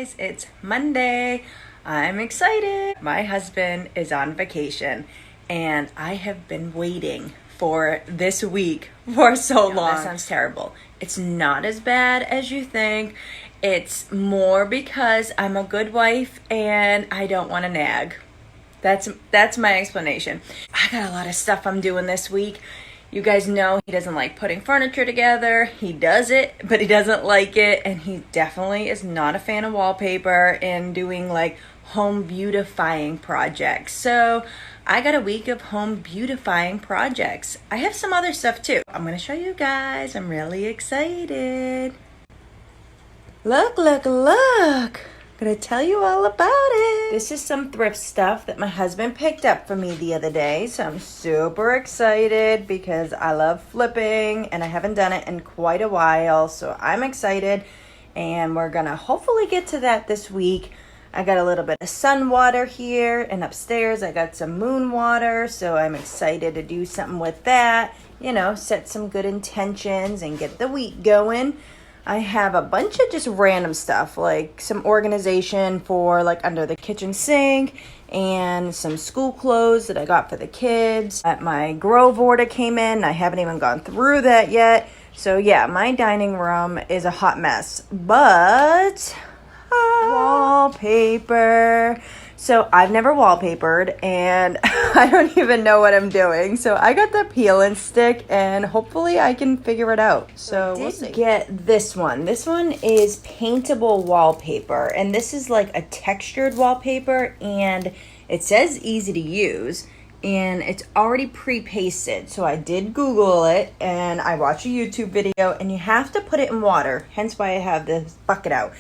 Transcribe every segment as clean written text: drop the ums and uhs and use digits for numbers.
guys, it's Monday. I'm excited. My husband is on vacation and I have been waiting for this week for so long. That sounds terrible. It's not as bad as you think. It's more because I'm a good wife and I don't want to nag. That's my explanation. I got a lot of stuff I'm doing this week. You guys know he doesn't like putting furniture together. He does it, but he doesn't like it. And he definitely is not a fan of wallpaper and doing like home beautifying projects. So I got a week of home beautifying projects. I have some other stuff too. I'm going to show you guys. I'm really excited. Look, look, look. I'm going to tell you all about it. This is some thrift stuff that my husband picked up for me the other day. So I'm super excited because I love flipping and I haven't done it in quite a while. So I'm excited and we're going to hopefully get to that this week. I got a little bit of sun water here, and upstairs I got some moon water. So I'm excited to do something with that. You know, set some good intentions and get the week going. I have a bunch of just random stuff, like some organization for like under the kitchen sink and some school clothes that I got for the kids. My Grove order came in. I haven't even gone through that yet. So yeah, my dining room is a hot mess, but wallpaper. So I've never wallpapered and I don't even know what I'm doing. So I got the peel and stick and hopefully I can figure it out. So we'll see. Get this one. This one is paintable wallpaper and this is like a textured wallpaper and it says easy to use and it's already pre-pasted. So I did Google it and I watched a YouTube video and you have to put it in water. Hence why I have this bucket out.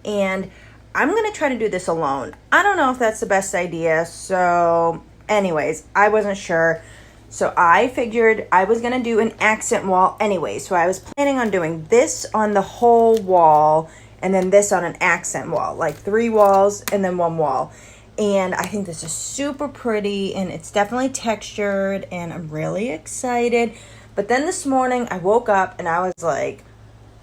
And I'm going to try to do this alone. I don't know if that's the best idea. So anyways, I wasn't sure. So I figured I was going to do an accent wall anyway. So I was planning on doing this on the whole wall and then this on an accent wall, like 3 walls and then 1 wall. And I think this is super pretty and it's definitely textured and I'm really excited. But then this morning I woke up and I was like,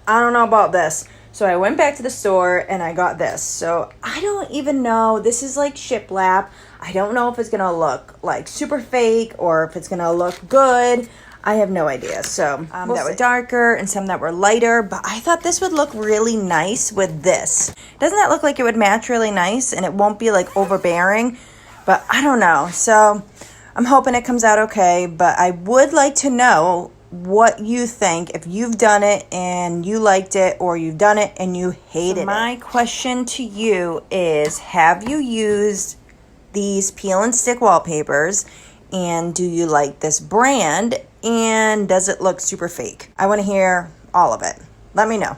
I don't know about this. So I went back to the store and I got this. So I don't even know. This is like shiplap. I don't know if it's going to look like super fake or if it's going to look good. I have no idea. So that were darker and some that were lighter. But I thought this would look really nice with this. Doesn't that look like it would match really nice? And it won't be like overbearing. But I don't know. So I'm hoping it comes out okay. But I would like to know what you think, if you've done it and you liked it or you've done it and you hated it. My question to you is, have you used these peel and stick wallpapers and do you like this brand and does it look super fake? I want to hear all of it. Let me know.